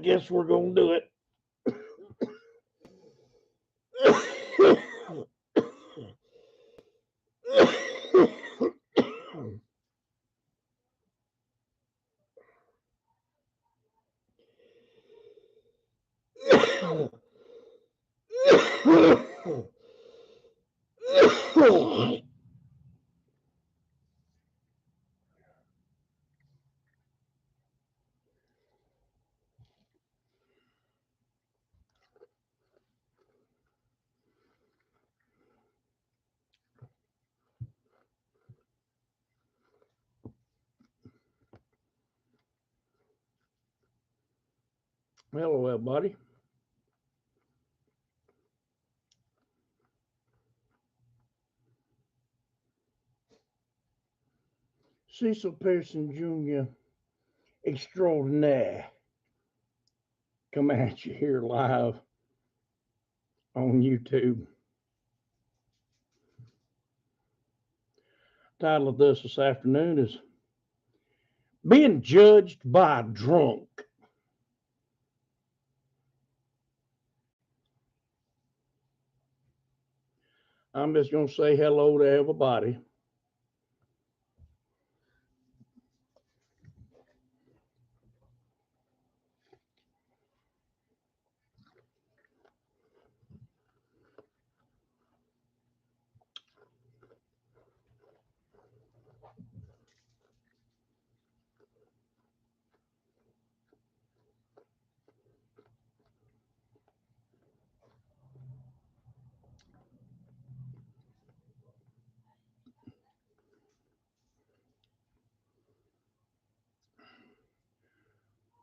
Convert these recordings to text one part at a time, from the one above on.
guess we're going to do it. Hello, everybody. Cecil Pearson Jr. extraordinaire coming at you here live on YouTube. Title of this afternoon is Being Judged by a Drunk. I'm just going to say hello to everybody.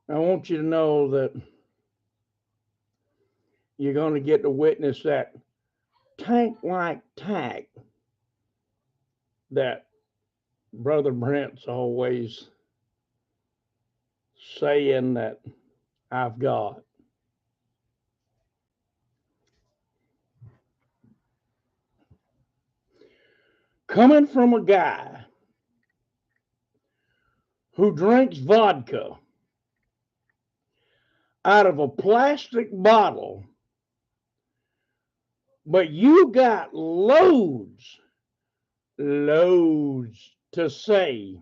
I want you to know that you're going to get to witness that tank-like tack that Brother Brent's always saying that I've got. Coming from a guy who drinks vodka out of a plastic bottle, but you got loads to say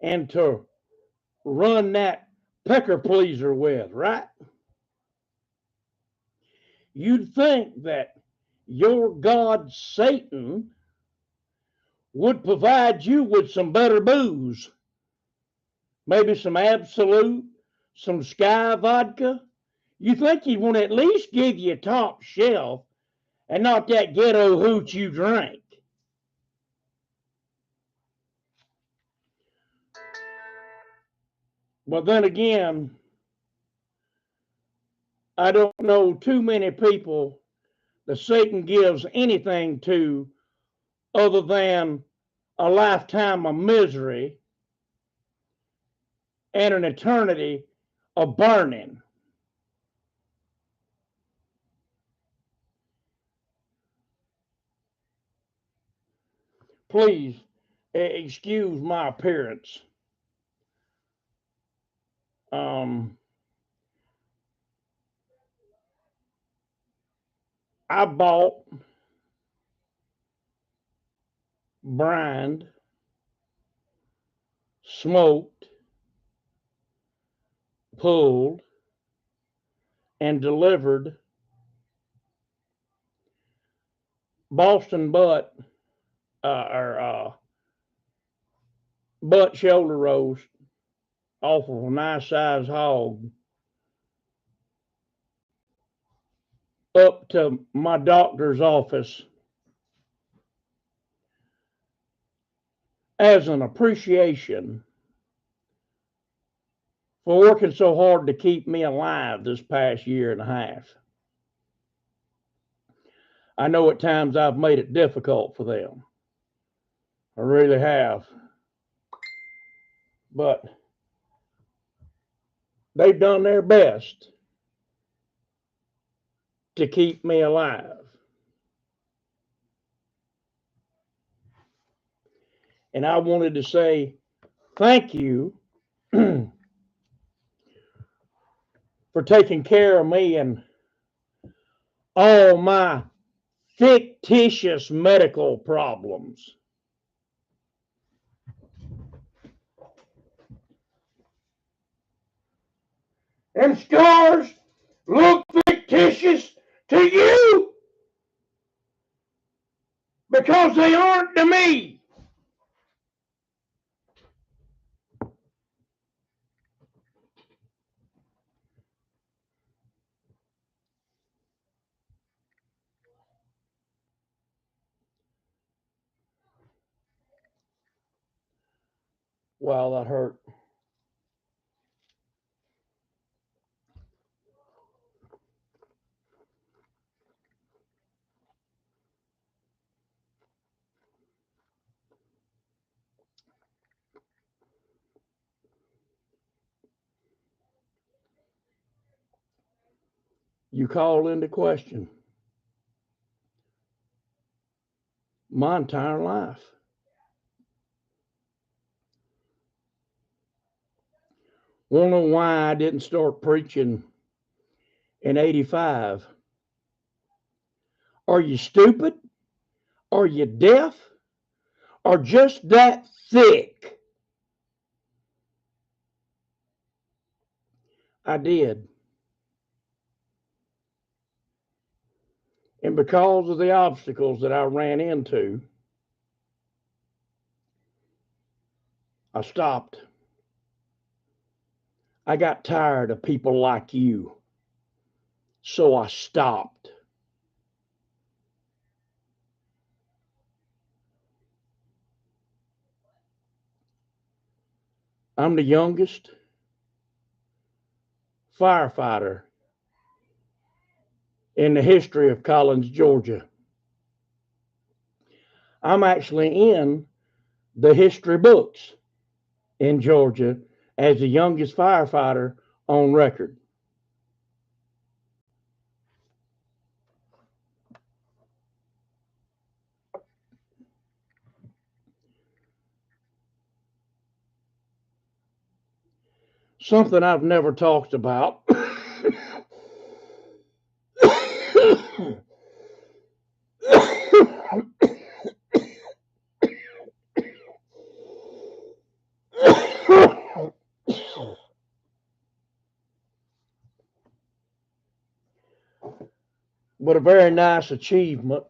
and to run that pecker pleaser with, right? You'd think that your God Satan would provide you with some better booze, maybe some Absolute, some Sky vodka. You think he'd want to at least give you a top shelf and not that ghetto hooch you drink. But then again, I don't know too many people that Satan gives anything to other than a lifetime of misery and an eternity of burning. Please excuse my appearance. I bought, brined, smoked, pulled, and delivered Boston butt butt shoulder roast off of a nice size hog up to my doctor's office as an appreciation for working so hard to keep me alive this past year and a half. I know at times I've made it difficult for them. I really have. But they've done their best to keep me alive. And I wanted to say thank you for taking care of me and all my fictitious medical problems. And scars look fictitious to you because they aren't to me. Wow, that hurt. You call into question my entire life. Want to know why I didn't start preaching in 85? Are you stupid? Are you deaf? Or just that thick? I did. And because of the obstacles that I ran into, I stopped. I got tired of people like you, so I stopped. I'm the youngest firefighter in the history of Collins, Georgia. I'm actually in the history books in Georgia as the youngest firefighter on record. Something I've never talked about. But a very nice achievement.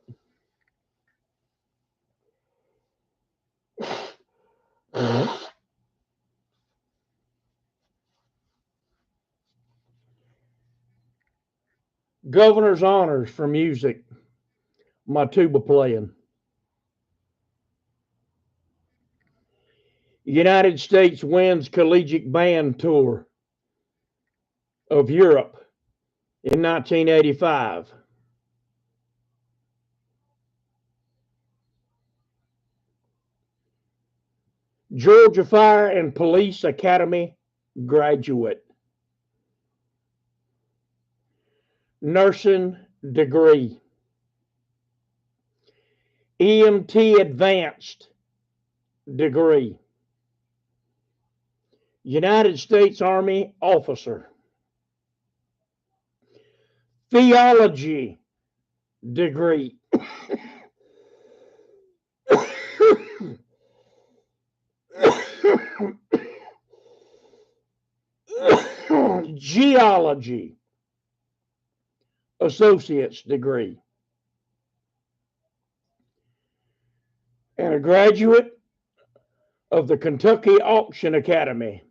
Governor's honors for music, my tuba playing. United States wins collegiate band tour of Europe in 1985. Georgia Fire and Police Academy graduate. Nursing degree. EMT advanced degree. United States Army officer. Theology degree. Geology associate's degree. And a graduate of the Kentucky Auction Academy.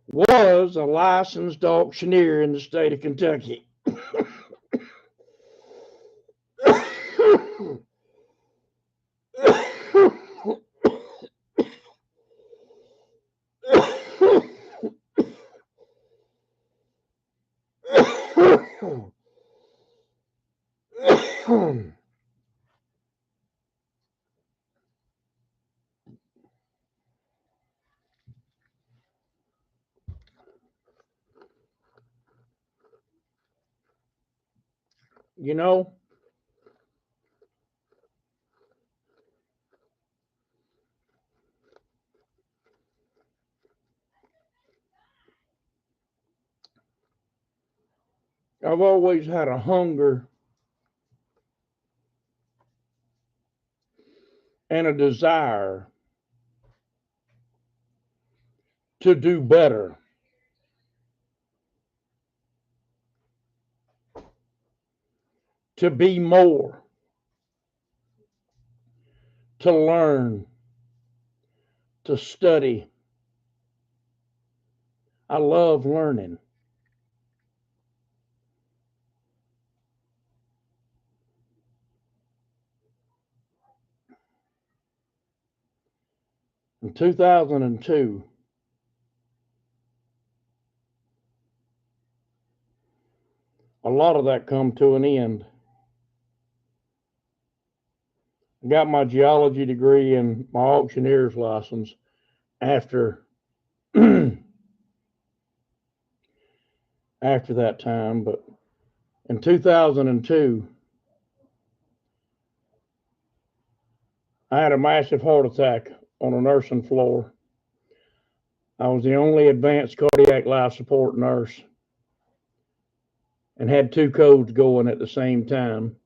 Was a licensed auctioneer in the state of Kentucky. You know, I've always had a hunger and a desire to do better. To be more. To learn. To study. I love learning. In 2002, a lot of that come to an end. I got my geology degree and my auctioneer's license after after that time, but in 2002, I had a massive heart attack on a nursing floor. I was the only advanced cardiac life support nurse and had two codes going at the same time.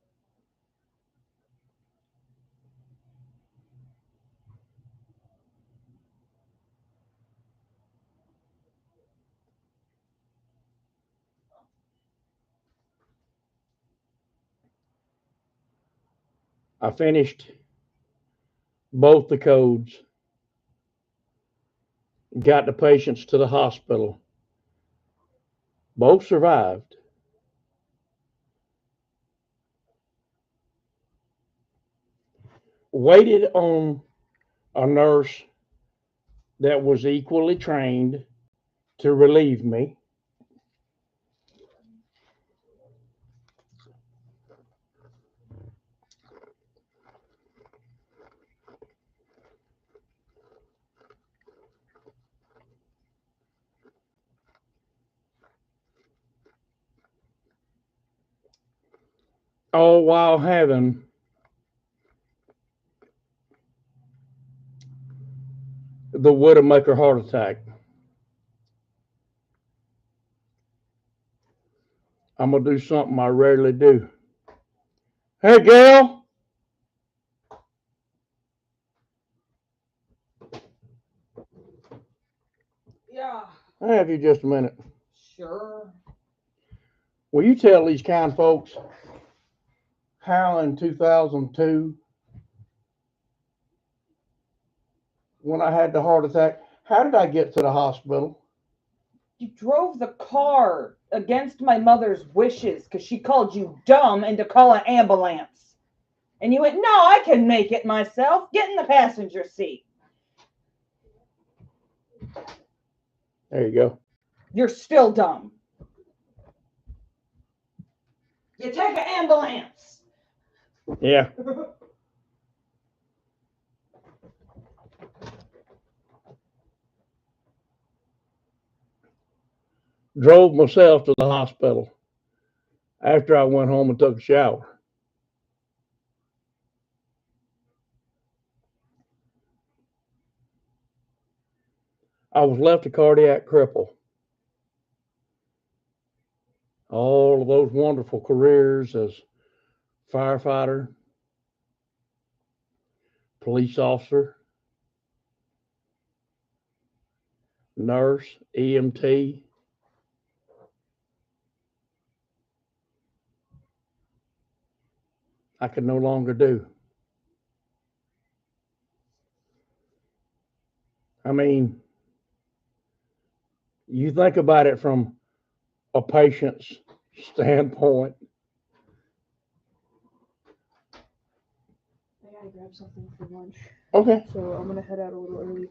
I finished both the codes, got the patients to the hospital. Both survived. Waited on a nurse that was equally trained to relieve me. All while having the Widowmaker heart attack. I'm going to do something I rarely do. Hey, Gail. Yeah. I have you just a minute. Sure. Will you tell these kind folks how in 2002, when I had the heart attack, how did I get to the hospital? You drove the car against my mother's wishes because she called you dumb and to call an ambulance. And you went, no, I can make it myself. Get in the passenger seat. There you go. You're still dumb. You take an ambulance. Yeah. Drove myself to the hospital after I went home and took a shower. I was left a cardiac cripple. All of those wonderful careers as firefighter, police officer, nurse, EMT. I could no longer do. I mean, you think about it from a patient's standpoint. I gotta grab something for lunch, Okay. so I'm gonna head out a little early.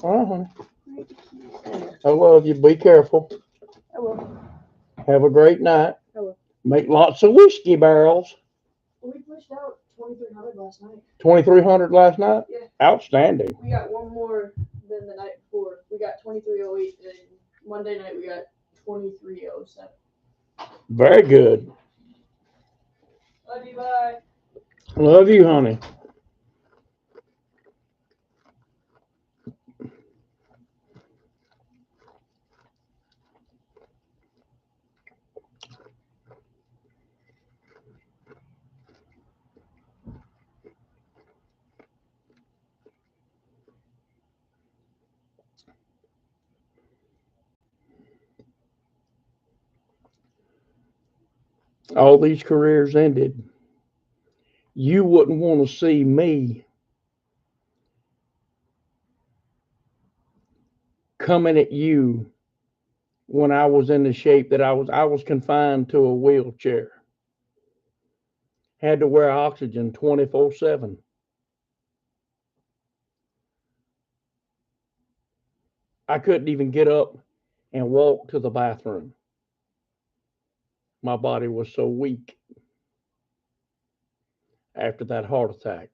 All right, honey. Right. I love you. Be careful. I will. Have a great night. I will. Make lots of whiskey barrels. We pushed out 2,300 last night. 2,300 last night? Yeah. Outstanding. We got one more than the night before. We got 2,308, and Monday night we got 2,307. Very good. Love you, bye. Love you, honey. all these careers ended, you wouldn't want to see me coming at you when I was in the shape that I was confined to a wheelchair. Had to wear oxygen 24/7. I couldn't even get up and walk to the bathroom. My body was so weak after that heart attack.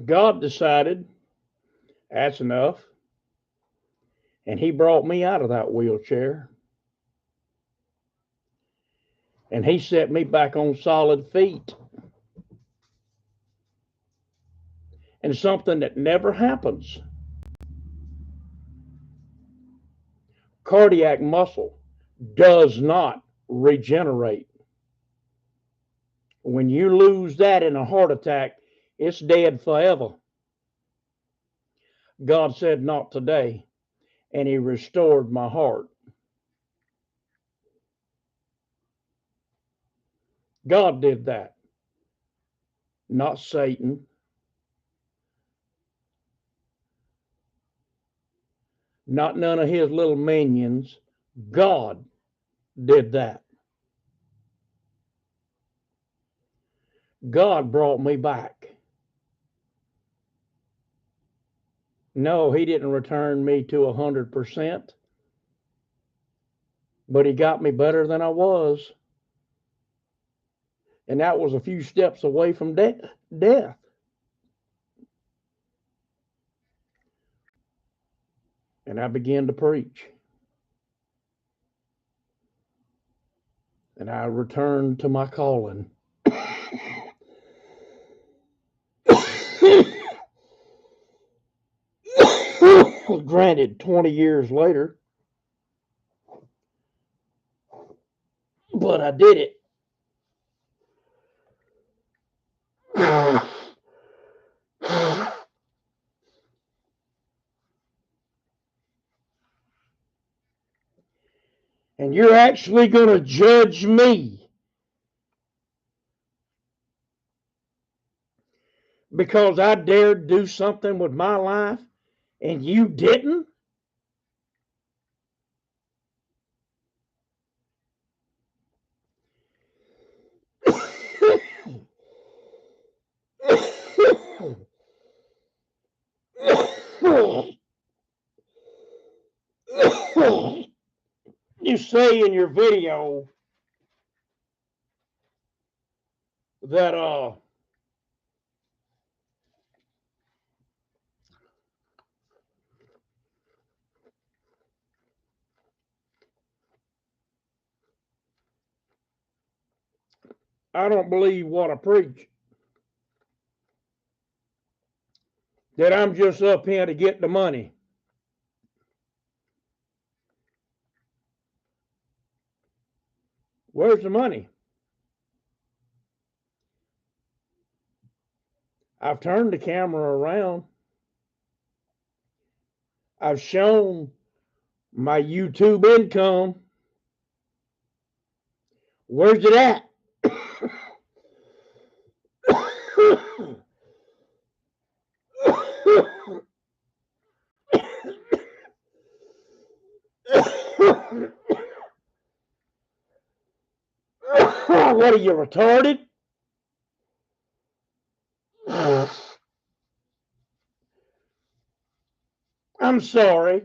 God decided that's enough, and He brought me out of that wheelchair, and He set me back on solid feet. And something that never happens, cardiac muscle does not regenerate. When you lose that in a heart attack, it's dead forever. God said, not today, and He restored my heart. God did that, not Satan, not none of his little minions. God did that. God brought me back. No, He didn't return me to 100%, but He got me better than I was. And that was a few steps away from death. And I began to preach. And I returned to my calling. Granted, 20 years later, but I did it. And you're actually going to judge me because I dared do something with my life and you didn't? You say in your video that I don't believe what I preach. That I'm just up here to get the money. Where's the money? I've turned the camera around. I've shown my YouTube income. Where's it at? What are you, retarded? I'm sorry,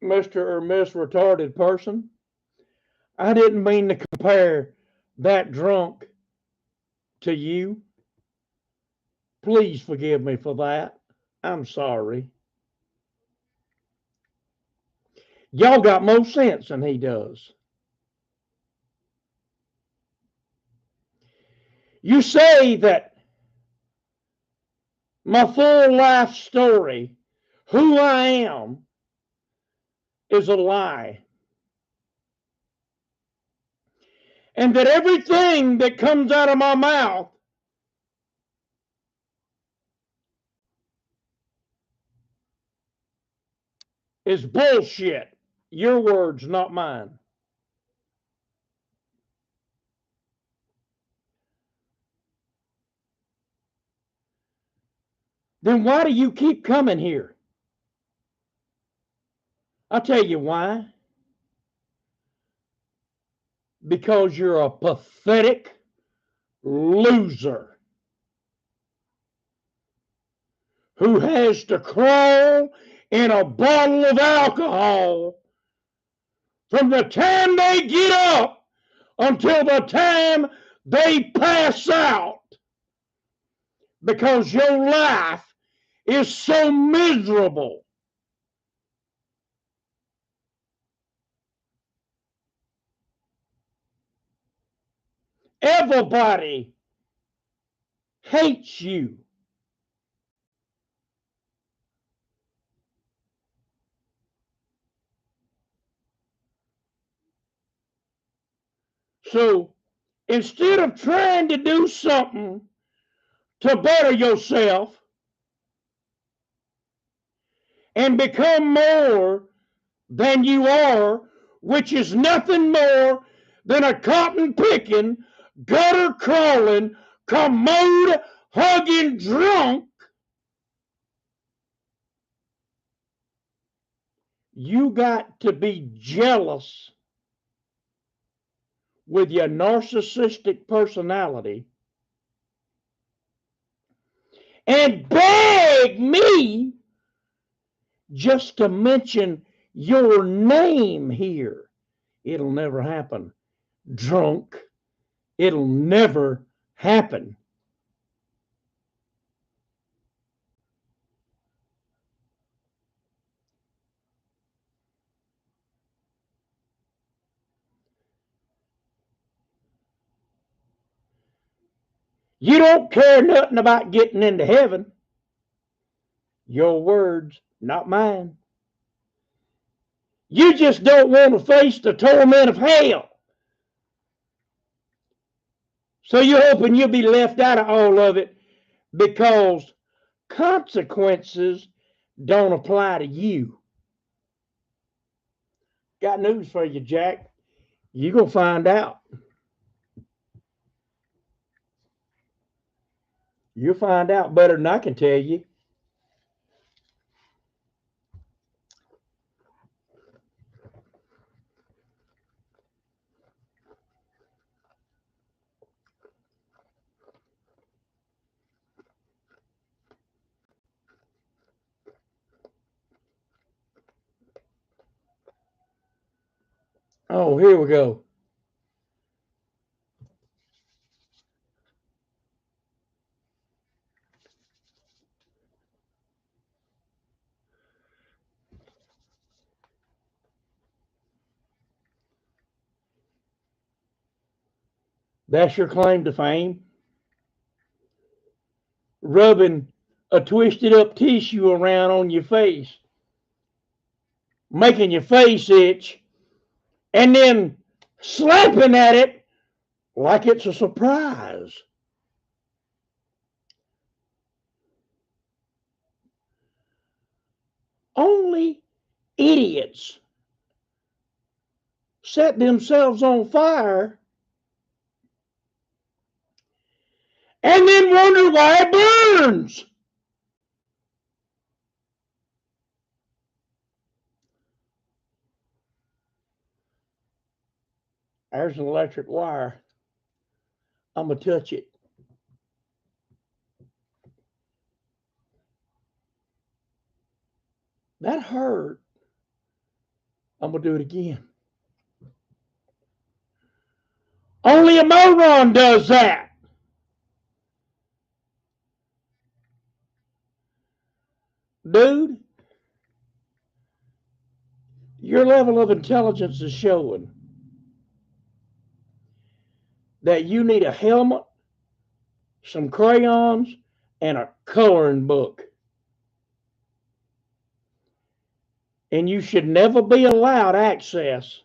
Mr. or Miss Retarded Person. I didn't mean to compare that drunk to you. Please forgive me for that. I'm sorry. Y'all got more sense than he does. You say that my full life story, who I am, is a lie. And that everything that comes out of my mouth is bullshit. Your words, not mine. Then why do you keep coming here? I'll tell you why. Because you're a pathetic loser who has to crawl in a bottle of alcohol from the time they get up until the time they pass out, because your life is so miserable. Everybody hates you. So instead of trying to do something to better yourself and become more than you are, which is nothing more than a cotton picking, gutter crawling, commode hugging drunk, you got to be jealous with your narcissistic personality and beg me just to mention your name here. It'll never happen. Drunk. It'll never happen. You don't care nothing about getting into heaven. Your words, not mine. You just don't want to face the torment of hell. So you're hoping you'll be left out of all of it because consequences don't apply to you. Got news for you, Jack. You're going to find out. You'll find out better than I can tell you. Oh, here we go. That's your claim to fame? Rubbing a twisted up tissue around on your face, making your face itch, and then slapping at it like it's a surprise. Only idiots set themselves on fire and then wonder why it burns. There's an electric wire. I'm going to touch it. That hurt. I'm going to do it again. Only a moron does that. Dude, your level of intelligence is showing that you need a helmet, some crayons, and a coloring book. And you should never be allowed access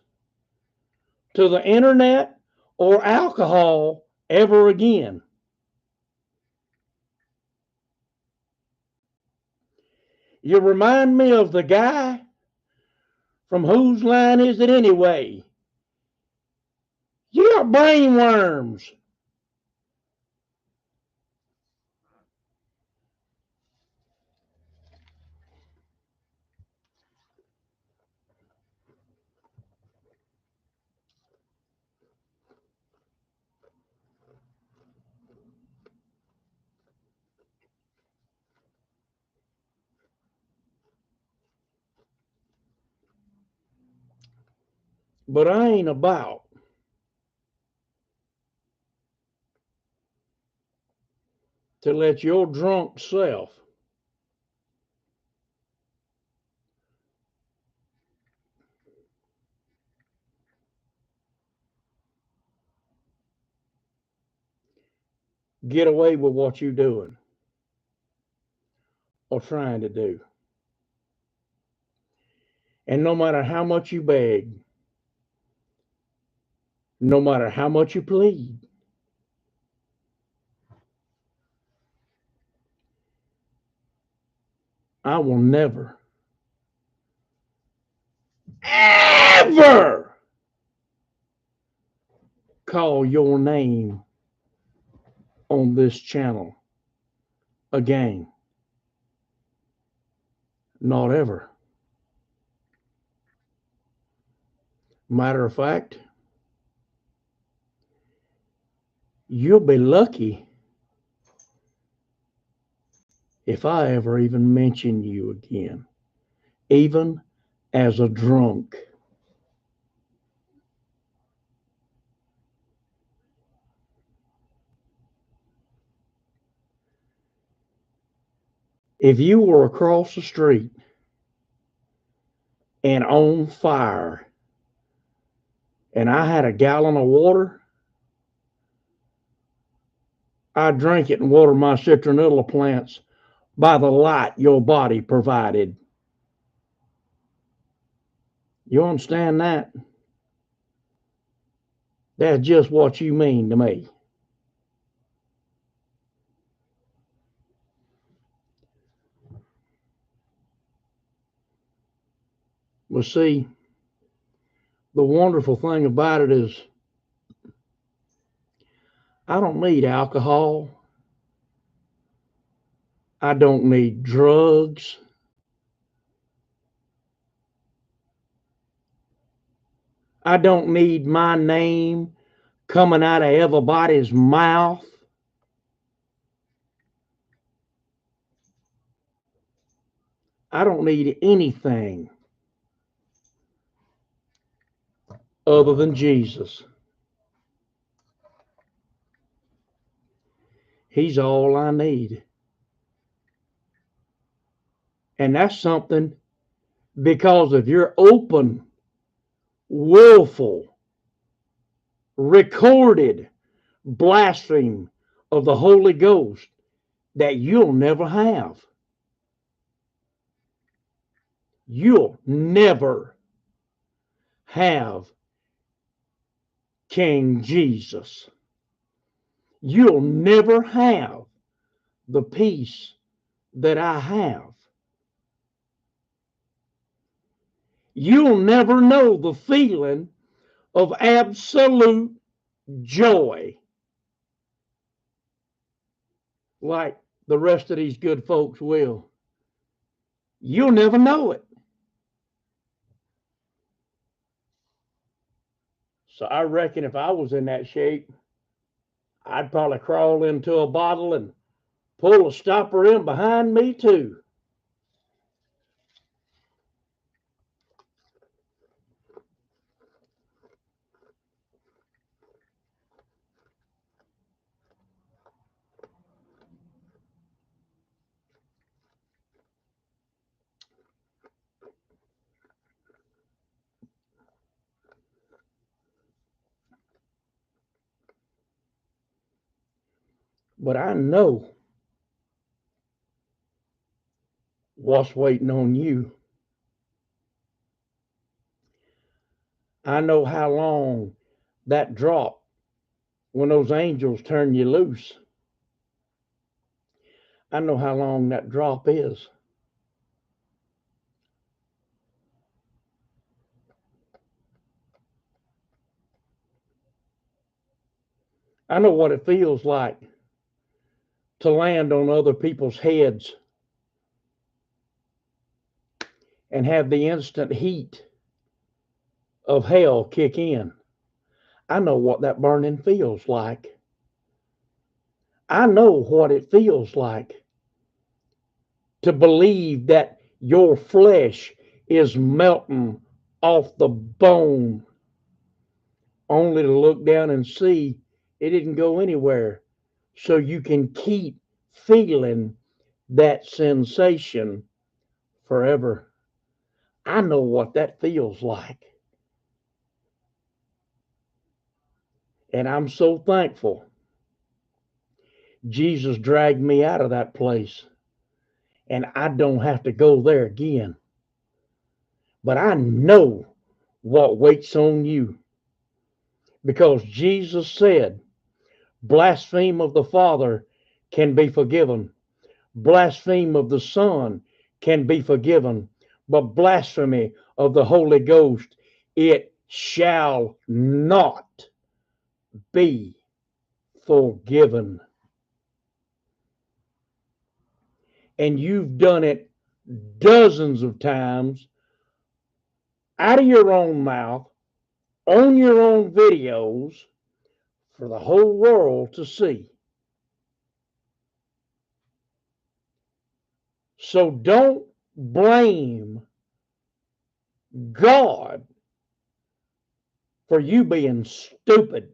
to the internet or alcohol ever again. You remind me of the guy From whose line is it anyway? You got brain worms. But I ain't about to let your drunk self get away with what you're doing or trying to do. And no matter how much you beg, no matter how much you plead, I will never, ever call your name on this channel again. Not ever. Matter of fact, you'll be lucky if I ever even mention you again, even as a drunk. If you were across the street and on fire and I had a gallon of water, I'd drink it and water my citronella plants by the light your body provided. You understand that? That's just what you mean to me. But see, the wonderful thing about it is I don't need alcohol. I don't need drugs. I don't need my name coming out of everybody's mouth. I don't need anything other than Jesus. He's all I need. And that's something because of your open, willful, recorded blasphemy of the Holy Ghost that you'll never have. You'll never have King Jesus. You'll never have the peace that I have. You'll never know the feeling of absolute joy like the rest of these good folks will. You'll never know it. So I reckon if I was in that shape, I'd probably crawl into a bottle and pull a stopper in behind me too. But I know what's waiting on you. I know how long that drop when those angels turn you loose. I know how long that drop is. I know what it feels like to land on other people's heads and have the instant heat of hell kick in. I know what that burning feels like. I know what it feels like to believe that your flesh is melting off the bone, only to look down and see it didn't go anywhere. So you can keep feeling that sensation forever. I know what that feels like. And I'm so thankful Jesus dragged me out of that place and I don't have to go there again. But I know what waits on you because Jesus said, blaspheme of the Father can be forgiven, blaspheme of the Son can be forgiven, but blasphemy of the Holy Ghost, it shall not be forgiven. And you've done it dozens of times out of your own mouth, on your own videos, for the whole world to see. So don't blame God for you being stupid.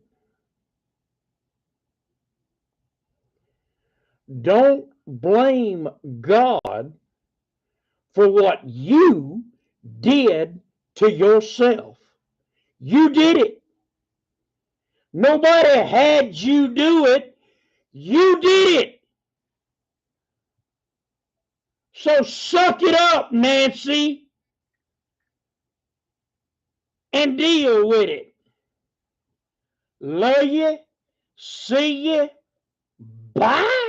Don't blame God for what you did to yourself. You did it. Nobody had you do it. You did it. So suck it up, Nancy, and deal with it. Love you. See you. Bye.